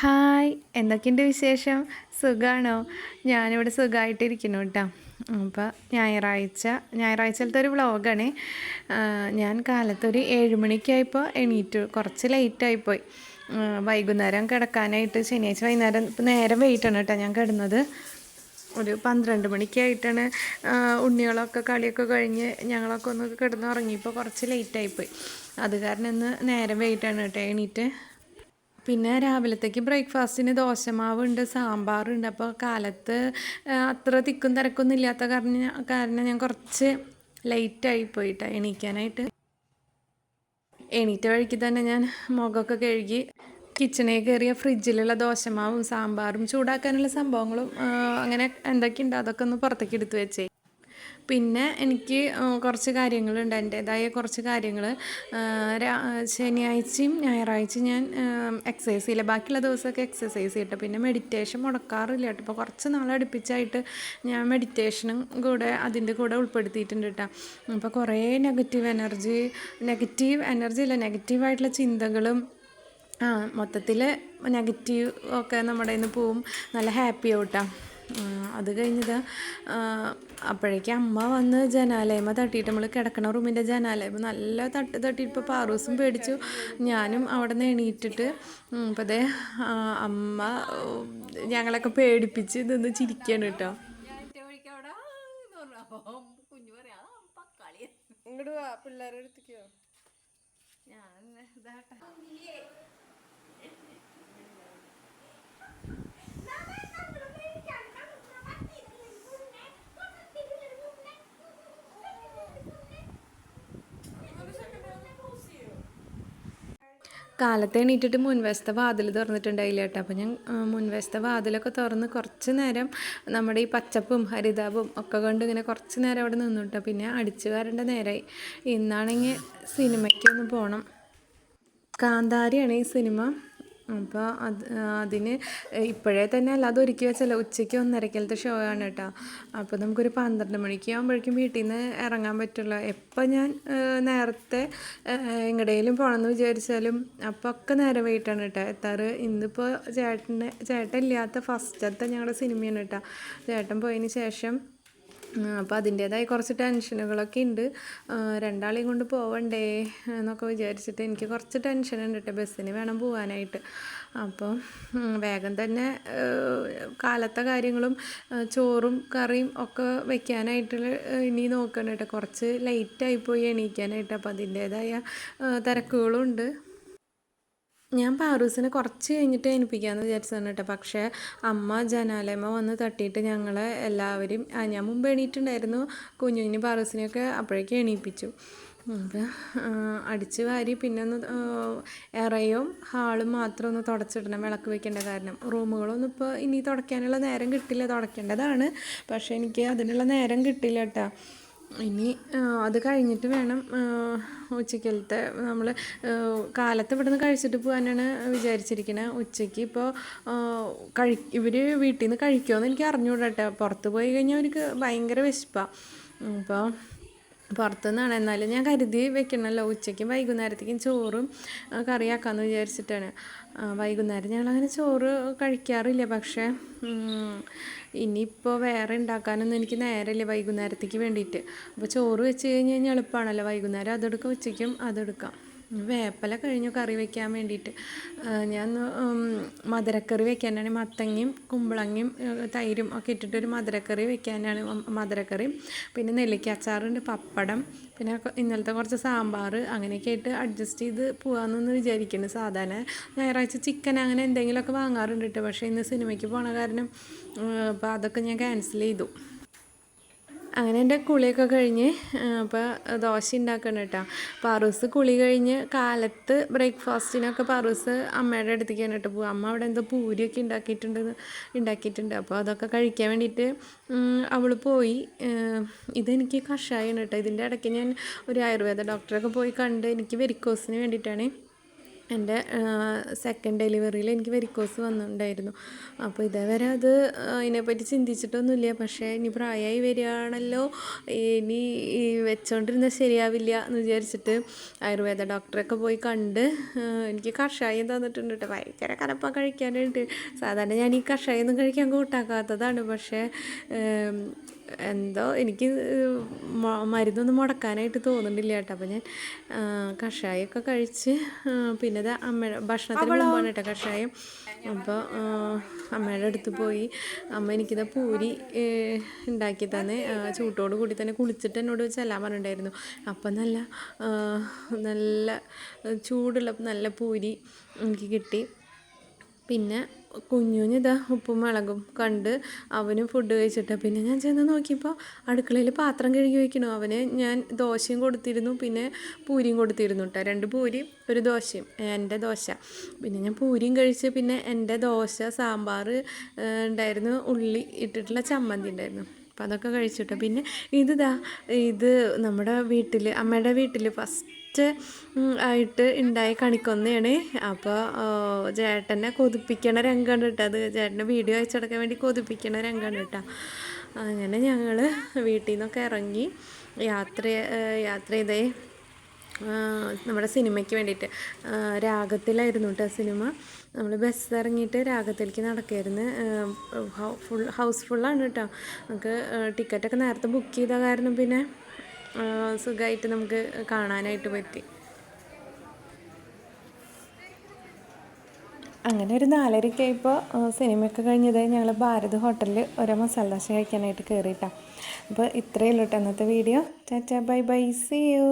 Hi, എന്തൊക്കെയുണ്ട് വിശേഷം? സുഖമാണോ? ഞാനിവിടെ സുഖമായിട്ടിരിക്കുന്നു കേട്ടോ. അപ്പോൾ ഞായറാഴ്ചയിലത്തെ ഒരു വ്ളോഗാണ്. ഞാൻ കാലത്തൊരു 7 മണിക്കായപ്പോൾ എണീറ്റു. കുറച്ച് ലേറ്റായിപ്പോയി. വൈകുന്നേരം കിടക്കാനായിട്ട് ശനിയാഴ്ച വൈകുന്നേരം ഇപ്പോൾ നേരം വൈകിട്ടാണ് കേട്ടോ ഞാൻ കിടന്നത്. ഒരു 12 മണിക്കായിട്ടാണ് ഉണ്ണികളൊക്കെ കളിയൊക്കെ കഴിഞ്ഞ് ഞങ്ങളൊക്കെ ഒന്ന് കിടന്നുറങ്ങിയപ്പോൾ കുറച്ച് ലേറ്റായിപ്പോയി. അത് കാരണം ഇന്ന് നേരം വൈകിട്ടാണ് കേട്ടോ എണീറ്റ്. പിന്നെ രാവിലത്തേക്ക് ബ്രേക്ക്ഫാസ്റ്റിന് ദോശമാവുണ്ട്, സാമ്പാറുണ്ട്. അപ്പോൾ കാലത്ത് അത്ര തിക്കും തിരക്കൊന്നും ഇല്ലാത്ത കാരണം ഞാൻ കുറച്ച് ലേറ്റായി പോയിട്ടാണ് എണീക്കാനായിട്ട്. എണീറ്റ വഴിക്ക് തന്നെ ഞാൻ മുഖമൊക്കെ കഴുകി കിച്ചണിൽ കയറിയ ഫ്രിഡ്ജിലുള്ള ദോശമാവും സാമ്പാറും ചൂടാക്കാനുള്ള സംഭവങ്ങളും അങ്ങനെ എന്തൊക്കെയുണ്ട് അതൊക്കെ ഒന്ന് പുറത്തേക്ക് എടുത്ത് വെച്ചേ. പിന്നെ എനിക്ക് കുറച്ച് കാര്യങ്ങളുണ്ട്, എൻ്റേതായ കുറച്ച് കാര്യങ്ങൾ. ശനിയാഴ്ചയും ഞായറാഴ്ചയും ഞാൻ എക്സസൈസ് ചെയ്യില്ല, ബാക്കിയുള്ള ദിവസമൊക്കെ എക്സസൈസ് ചെയ്യട്ടെ. പിന്നെ മെഡിറ്റേഷൻ മുടക്കാറില്ല കേട്ടോ. ഇപ്പോൾ കുറച്ച് നാളടുപ്പിച്ചായിട്ട് ഞാൻ മെഡിറ്റേഷനും കൂടെ അതിൻ്റെ കൂടെ ഉൾപ്പെടുത്തിയിട്ടുണ്ട് കേട്ടോ. അപ്പോൾ കുറേ നെഗറ്റീവ് എനർജി ഇല്ല, നെഗറ്റീവായിട്ടുള്ള ചിന്തകളും മൊത്തത്തിൽ നെഗറ്റീവ് ഒക്കെ നമ്മുടെ നിന്ന് പോവും. നല്ല ഹാപ്പിയാവും കേട്ടോ. അത് കഴിഞ്ഞത് അപ്പോഴേക്കും അമ്മ വന്ന് ജനാലയമ്മ തട്ടിയിട്ട്, നമ്മൾ കിടക്കണ റൂമിൻ്റെ ജനാലയമ്മ നല്ല തട്ടിയിട്ട് പാറൂസും പേടിച്ചു, ഞാനും അവിടെ നിന്ന് എണീറ്റിട്ട്. അപ്പോൾ അതേ അമ്മ ഞങ്ങളൊക്കെ പേടിപ്പിച്ച് നിന്ന് ചിരിക്കുകയാണ് കേട്ടോ. ഇങ്ങോട്ട് വാ, പിള്ളേരെ എടുത്തിക്കോ. ഞാൻ ഇതാട്ടെ കാലത്ത് എണീറ്റിട്ട് മുൻവശത്തെ വാതിൽ തുറന്നിട്ടുണ്ടായില്ല കേട്ടോ. അപ്പോൾ ഞാൻ മുൻവശത്തെ വാതിലൊക്കെ തുറന്ന് കുറച്ച് നേരം നമ്മുടെ ഈ പച്ചപ്പും ഹരിതാപും ഒക്കെ കണ്ട് ഇങ്ങനെ കുറച്ച് നേരം അവിടെ നിന്നു കേട്ടോ. പിന്നെ അടിച്ചു വരേണ്ട നേരമായി. ഇന്നാണെങ്കിൽ സിനിമയ്ക്കൊന്ന് പോകണം. കാന്താരിയാണ് ഈ സിനിമ. അപ്പോൾ അതിന് ഇപ്പോഴേ തന്നെ അല്ലാതെ ഒരുക്കി വെച്ചല്ലോ, ഉച്ചയ്ക്ക് 1:30 ഷോ ആണ് കേട്ടോ. അപ്പോൾ നമുക്കൊരു 12 മണിക്ക് ആകുമ്പോഴേക്കും വീട്ടിൽ നിന്ന് ഇറങ്ങാൻ പറ്റുള്ളൂ. എപ്പോൾ ഞാൻ നേരത്തെ എങ്ങടേലും പോകണമെന്ന് വിചാരിച്ചാലും അപ്പോൾ ഒക്കെ നേരം വൈകിട്ടാണ് കേട്ടോ എത്താറ്. ഇന്നിപ്പോൾ ചേട്ടൻ ഇല്ലാത്ത ഫസ്റ്റത്തെ ഞങ്ങളുടെ സിനിമയാണ് കേട്ടോ. ചേട്ടൻ പോയതിന് ശേഷം അപ്പോൾ അതിൻ്റേതായ കുറച്ച് ടെൻഷനുകളൊക്കെ ഉണ്ട്. രണ്ടാളെയും കൊണ്ട് പോവണ്ടേ എന്നൊക്കെ വിചാരിച്ചിട്ട് എനിക്ക് കുറച്ച് ടെൻഷനുണ്ട് കേട്ടോ. ബസ്സിന് വേണം പോകാനായിട്ട്. അപ്പോൾ വേഗം തന്നെ കാലത്തെ കാര്യങ്ങളും ചോറും കറിയും ഒക്കെ വെക്കാനായിട്ട് ഇനി നോക്കണം കേട്ടോ. കുറച്ച് ലേറ്റായിപ്പോയി എണീക്കാനായിട്ട്. അപ്പോൾ അതിൻ്റേതായ തിരക്കുകളും ഉണ്ട്. ഞാൻ പാറൂസിനെ കുറച്ച് കഴിഞ്ഞിട്ട് എണീപ്പിക്കാമെന്ന് വിചാരിച്ചതാണ് കേട്ടോ. പക്ഷേ അമ്മ ജനാലയമ്മ വന്ന് തട്ടിയിട്ട് ഞങ്ങളെ എല്ലാവരും, ഞാൻ മുമ്പ് എണീറ്റുണ്ടായിരുന്നു, കുഞ്ഞുഞ്ഞി പാറൂസിനെയൊക്കെ അപ്പോഴേക്കും എണീപ്പിച്ചു. അപ്പോൾ അടിച്ച് വാരി പിന്നെ ഒന്ന് ഇറയും ഹാളും മാത്രം ഒന്ന് തുടച്ചിടണം, വിളക്ക് വെക്കേണ്ട കാരണം. റൂമുകളൊന്നും ഇപ്പോൾ ഇനി തുടയ്ക്കാനുള്ള നേരം കിട്ടില്ല. തുടയ്ക്കേണ്ടതാണ്, പക്ഷേ എനിക്ക് അതിനുള്ള നേരം കിട്ടില്ല കേട്ടോ. ഇനി അത് കഴിഞ്ഞിട്ട് വേണം ഉച്ചക്കലത്തെ. നമ്മൾ കാലത്ത് ഇവിടുന്ന് കഴിച്ചിട്ട് പോകാനാണ് വിചാരിച്ചിരിക്കുന്നത്. ഉച്ചയ്ക്ക് ഇപ്പോൾ ഇവർ വീട്ടിൽ നിന്ന് കഴിക്കുമോയെന്ന് എനിക്ക് അറിഞ്ഞുകൂടാ കേട്ടോ. പുറത്ത് പോയി കഴിഞ്ഞാൽ അവർക്ക് ഭയങ്കര വിശപ്പാണ്. അപ്പോൾ പുറത്തുനിന്നാണ്. എന്നാലും ഞാൻ കരുതി വെക്കണമല്ലോ, ഉച്ചയ്ക്കും വൈകുന്നേരത്തേക്കും ചോറും കറിയാക്കാമെന്ന് വിചാരിച്ചിട്ടാണ്. വൈകുന്നേരം ഞങ്ങളങ്ങനെ ചോറ് കഴിക്കാറില്ല. പക്ഷേ ഇനിയിപ്പോൾ വേറെ ഉണ്ടാക്കാനൊന്നും എനിക്ക് നേരമില്ല വൈകുന്നേരത്തേക്ക് വേണ്ടിയിട്ട്. അപ്പോൾ ചോറ് വെച്ച് കഴിഞ്ഞ് കഴിഞ്ഞാൽ എളുപ്പമാണല്ലോ. വൈകുന്നേരം അതെടുക്കാം, ഉച്ചയ്ക്കും അതെടുക്കാം. വേപ്പില കഴിഞ്ഞു കറി വയ്ക്കാൻ വേണ്ടിയിട്ട്. ഞാൻ മധുരക്കറി വെക്കാനാണ്. മത്തങ്ങയും കുമ്പളങ്ങയും തൈരും ഒക്കെ ഇട്ടിട്ടൊരു മധുരക്കറി വെക്കാനാണ്. മധുരക്കറിയും പിന്നെ നെല്ലിക്ക അച്ചാറുണ്ട്, പപ്പടം, പിന്നെ ഇന്നലത്തെ കുറച്ച് സാമ്പാർ, അങ്ങനെയൊക്കെ ആയിട്ട് അഡ്ജസ്റ്റ് ചെയ്ത് പോകാമെന്നൊന്ന് വിചാരിക്കുന്നു. സാധാരണ ഞായറാഴ്ച ചിക്കൻ അങ്ങനെ എന്തെങ്കിലുമൊക്കെ വാങ്ങാറുണ്ട് കേട്ടോ. പക്ഷേ ഇന്ന് സിനിമയ്ക്ക് പോണ കാരണം അപ്പോൾ അതൊക്കെ ഞാൻ ക്യാൻസൽ ചെയ്തു. അങ്ങനെ എൻ്റെ കുളിയൊക്കെ കഴിഞ്ഞ് അപ്പോൾ ദോശ ഉണ്ടാക്കണം കേട്ടോ. പാറൂസ് കുളി കഴിഞ്ഞ് കാലത്ത് ബ്രേക്ക്ഫാസ്റ്റിനൊക്കെ പാറൂസ് അമ്മയുടെ അടുത്തേക്കാണ് കേട്ടോ പോകുക. അമ്മ അവിടെ എന്തോ പൂരിയൊക്കെ ഉണ്ടാക്കിയിട്ടുണ്ട്. അപ്പോൾ അതൊക്കെ കഴിക്കാൻ വേണ്ടിയിട്ട് അവൾ പോയി. ഇതെനിക്ക് കഷായമാണ് കേട്ടോ. ഇതിൻ്റെ ഇടയ്ക്ക് ഞാൻ ഒരു ആയുർവേദ ഡോക്ടറൊക്കെ പോയി കണ്ട്, എനിക്ക് വെരിക്കോസിന് വേണ്ടിയിട്ടാണ്. എൻ്റെ സെക്കൻഡ് ഡെലിവറിയിൽ എനിക്ക് വെരിക്കോസ് വന്നിട്ടുണ്ടായിരുന്നു. അപ്പോൾ ഇതേവരെ അത് അതിനെപ്പറ്റി ചിന്തിച്ചിട്ടൊന്നുമില്ല. പക്ഷേ ഇനി പ്രായമായി വരികയാണല്ലോ, ഇനി ഈ വെച്ചോണ്ടിരുന്നാൽ ശരിയാവില്ല എന്ന് വിചാരിച്ചിട്ട് ആയുർവേദ ഡോക്ടറൊക്കെ പോയി കണ്ട് എനിക്ക് കഷായം തന്നിട്ടുണ്ട് കേട്ടോ. ഭയങ്കര കലപ്പം കഴിക്കാനായിട്ട്. സാധാരണ ഞാൻ ഈ കഷായമൊന്നും കഴിക്കാൻ കൂട്ടാക്കാത്തതാണ്. പക്ഷേ എന്തോ എനിക്ക് മരുന്നൊന്നും മുടക്കാനായിട്ട് തോന്നുന്നില്ല കേട്ടോ. അപ്പോൾ ഞാൻ കഷായമൊക്കെ കഴിച്ച് പിന്നെ അത് അമ്മയുടെ ഭക്ഷണത്തിന് മുമ്പാണ് കേട്ടോ കഷായം. അപ്പോൾ അമ്മയുടെ അടുത്ത് പോയി അമ്മ എനിക്കിത് പൂരി ഉണ്ടാക്കി തന്നെ ചൂട്ടോട് കൂടി തന്നെ കുളിച്ചിട്ട് എന്നോട് ചെല്ലാൻ പറഞ്ഞിട്ടുണ്ടായിരുന്നു. അപ്പം നല്ല ചൂടുള്ള നല്ല പൂരി എനിക്ക് കിട്ടി. പിന്നെ കുഞ്ഞുഞ്ഞിതാ ഉപ്പും മുളകും കണ്ട് അവനും ഫുഡ് കഴിച്ചിട്ട് പിന്നെ ഞാൻ ചെന്ന് നോക്കിയപ്പോൾ അടുക്കളയിൽ പാത്രം കഴുകി വയ്ക്കണു. അവന് ഞാൻ ദോശയും കൊടുത്തിരുന്നു, പിന്നെ പൂരിയും കൊടുത്തിരുന്നു കേട്ടോ. 2 പൂരി 1 ദോശയും, എൻ്റെ ദോശ. പിന്നെ ഞാൻ പൂരിയും കഴിച്ച് പിന്നെ എൻ്റെ ദോശ സാമ്പാർ ഉണ്ടായിരുന്നു, ഉള്ളി ഇട്ടിട്ടുള്ള ചമ്മന്തി ഉണ്ടായിരുന്നു. അപ്പോൾ അതൊക്കെ കഴിച്ചിട്ട് പിന്നെ ഇത് നമ്മുടെ വീട്ടിൽ അമ്മയുടെ വീട്ടിൽ ഫസ്റ്റ് ആയിട്ട് ഉണ്ടായി കണിക്കൊന്നയാണ്. അപ്പോൾ ചേട്ടനെ കൊതിപ്പിക്കണ രംഗമാണ് കേട്ടോ അത്. ചേട്ടൻ്റെ വീഡിയോ അയച്ചെടുക്കാൻ വേണ്ടി കൊതിപ്പിക്കണ രംഗമാണ് കേട്ടോ. അങ്ങനെ ഞങ്ങൾ വീട്ടിൽ നിന്നൊക്കെ ഇറങ്ങി യാത്ര ചെയ്തേ നമ്മുടെ സിനിമയ്ക്ക് വേണ്ടിയിട്ട്. രാഗത്തിലായിരുന്നു കേട്ടോ സിനിമ. നമ്മൾ ബസ് ഇറങ്ങിയിട്ട് രാഗത്തിലേക്ക് നടക്കായിരുന്നു. ഹൗസ്ഫുള്ളാണ് കേട്ടോ. നമുക്ക് ടിക്കറ്റൊക്കെ നേരത്തെ ബുക്ക് ചെയ്ത കാരണം പിന്നെ സുഖമായിട്ട് നമുക്ക് കാണാനായിട്ട് പറ്റി. അങ്ങനെ ഒരു 4:30 ആയപ്പോൾ സിനിമയൊക്കെ കഴിഞ്ഞത് ഞങ്ങൾ ഭാരത് ഹോട്ടലിൽ ഒരു മസാല ദോശ കഴിക്കാനായിട്ട് കയറിയിട്ടാണ്. അപ്പോൾ ഇത്രയേ ഉള്ളൂ കേട്ടോ ഇന്നത്തെ video. Tata bye bye, see U.